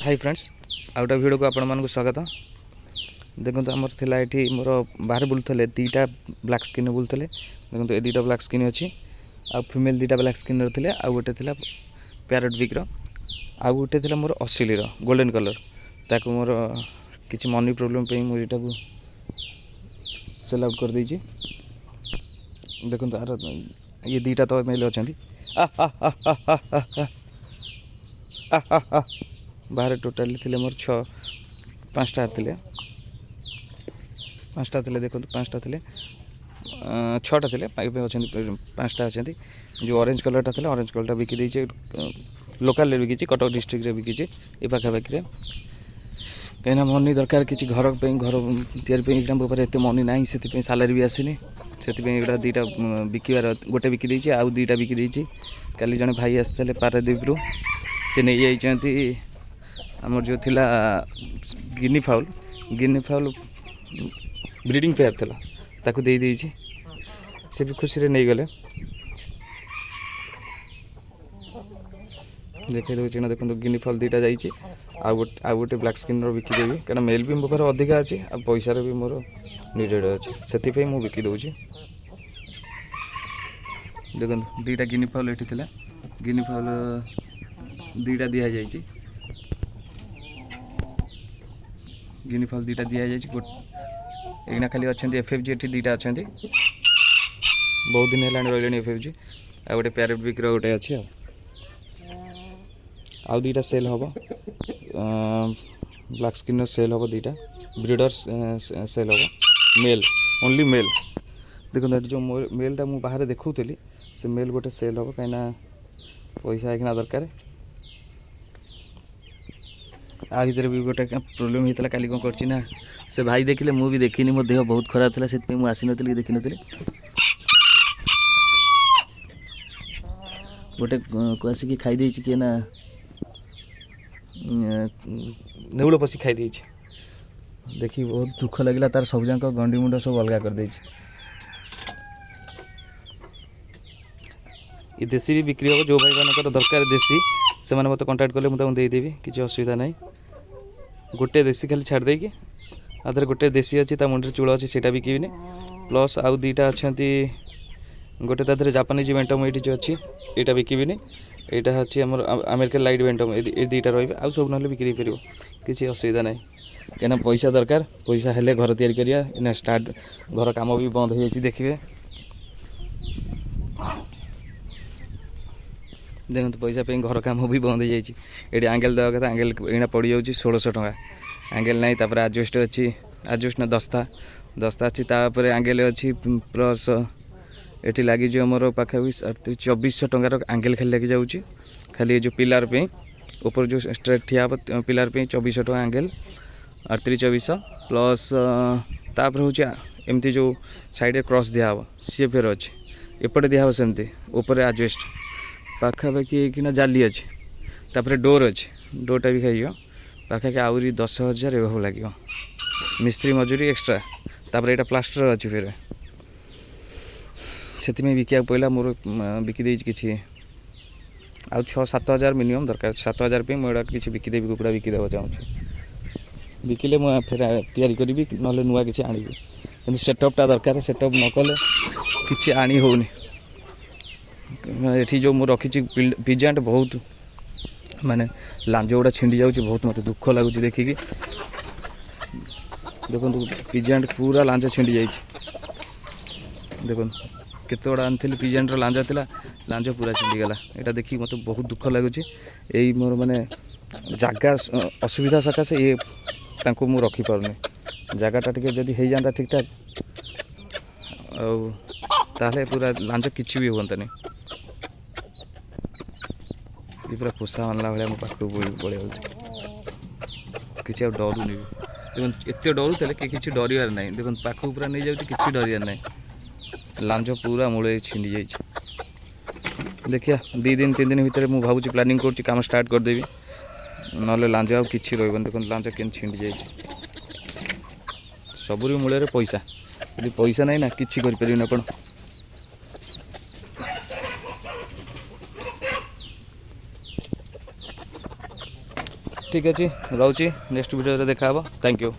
Hi friends out video को आपण मानक स्वागत। देखो आमर थिला एठी मोर बाहर बुलुले दीटा ब्लैक स्किन बुलुले। देखो ये दीटा ब्लैक स्किन अच्छी आ फीमेल दीटा ब्लैक स्किन रे आ गोटे थिला पैरट बिग रो आ गोटे थिला मोर ऑस्ट्रेलिया रो गोल्डन कलर ताको मोर किछि मनी प्रॉब्लम पे मु एटा को सेल आउट कर देछि। देखो तार ये दीटा तो मेल अछंती आ आ आ आ आ आ आ आ बाहर टोटाली थे मोर 5टा थे 5टा थे। देखो 5टा थे 6टा थे अच्छा 5टा अच्छा जो ऑरेंज कलरटा थे ऑरेंज कलरटा बिकी देचे लोकल बिकी कटक डिस्ट्रिक्ट रे बिकी ये पाखापाखि कहीं मनी दरकार किसी घर या मोर एत मनी ना से सालारी भी आसनी से दीटा बिकबार गोटे बिकी देची आउ दीटा बिकी देची। काली जड़े भाई आसते पारादीप रु से नहीं जाती आमर जो थिला गिनी फाउल ब्रीडिंग पेयर थिला ताकू दे देइछि से भी खुशी रे नहीं गले। देखे दो चिना देखो गिनी फाउल दीटा जाइछि आ गोटे ब्लैक स्किन रो बिकी देबी कारण मेल भी मो पारे अधिका अछि आ पैसा रे भी मोर नीडेड अछि सेति पे मु बिकी दोछि। देखो दीटा गिनी फाउल एठी थिला गिनी फाउल दीटा दिया जाइछि गिनी फाउल दीटा दिया जाइए खाली अच्छा एफएफजी एटी दीटा अच्छा बहुत दिन है रही एफएफजी आ गोटे पैरेट बिक्र गोटे अच्छे आउ दीटा सेल हम ब्लैक स्किन सेल हम दीटा ब्रीडर सेल हम मेल ओनली मेल। देखो जो मेलटा मुझे बाहर देखुली से मेल गोटे सेल हम कहीं पैसा एक दरकार आ भर भी गोटे प्रोब्लेम होता काली कौन करना से भाई देखिले मु भी देखनी मो देह बहुत खराब था से मुझे आसी नी देखी नी गोटे आसिक खाई किए ना नेउल पशी खाई देखी बहुत दुख लगे तार सब जाक गंडी मुंड सब अलग कर दे। ये देसी भी बिक्री हो जो भाई मान दरकार देसी से मैंने मत कंटाक्ट कले मुझे देदेवी किसी असुविधा ना। गोटे देसी खाली छाड़ देकी आधर गोटे देसी अच्छी मुंडे चूल अच्छी से बिकबी प्लस आउ दीटा अच्छा गोटे तादर जापानीज वेंटम ये जो अच्छी यहाँ बिकबी यहाँ अच्छी आम अमेरिकन लाइट वेंटम ये दीटा रही आउ सब ना बिक्री पार किसी असुविधा ना कहीं पैसा दरकार पैसा हेले घर तैयारी करिया स्टार्ट घर काम भी बंद हो देखिए। देखो पैसा पे घर काम भी बंद हो जाए ये आंगेल देवा कथा आंगेल यहाँ पड़ जाऊँ 1600 टका आंगेल ना आजबेस्ट अच्छी आजबेस्ट ना दस्ता अच्छी तापर आंगेल अच्छी प्लस ये लगी मोर पाखापी 2400 टकार आंगेल खाली लगी जाऊँगी खाली जो पिलार पे ऊपर जो स्ट्रेट ठिया पिलार पे 2400 टका आंगेल 3800 प्लस तापर हूँ एमती जो साइड क्रॉस दिया सी फेर अच्छे एपटे दिया सेमती ऊपर आजबेस्ट पाखापाखि कि जाली अच्छे तापर डोर अच्छे डोरटा भी खाई पाखापाखि आहरी 10,000 एवं लगे मिस्त्री मजूरी एक्सट्रा तापर यहाँ प्लास्टर अच्छे फिर से बिका पड़ा मोर बिकी किसी आ 6-7 हज़ार मिनिमम दरकार 7 हज़ार पे मुझे किसी बिकीदेवी कुकुड़ा बिकीदेव चाहूँगी बिकिले मुझे फिर तैयारी करी ना नुआ किसी आनी कि सेटअपटा दरकार सेटअप न कले कि आनी होनी ये जो मुझे रखी पिजेंट बहुत माने लांज गुड़ा छिंडी जाऊँगी बहुत मत दुख लगुच देखिकी देखो पिजेंट पूरा लांज छिंडी जा देखो केत गुड़ा आनी पिजेंटर लांज था लांज पूरा छिंडी गला यहाँ देखिए मत बहुत दुख लगुच यही मोर माने जगह असुविधा सकाशे ये मु रखिपारे जगहटा टी जदि हो जाता ठीक ठाक ताले पूरा लांज किसी भी हमें पूरा खोसा मानला भाया मो पाख पड़े किसी डरुनी देखो एत डरुले कि डर ना देखो पाख पूरा नहीं जाऊँगी कि डर ना लांज पूरा मूल छिंडी जा देखिया 2 दिन 3 दिन भितर मुझे भावुँ प्लानिंग काम स्टार्ट करदेवी ना लांज आ कि रही देखो लांज के छिंडी जा सबुरी मूल पैसा यदि पैसा नहीं ना किसी करें आप ठीक अच्छे रोचे नेक्स्ट वीडियो देखा थैंक यू।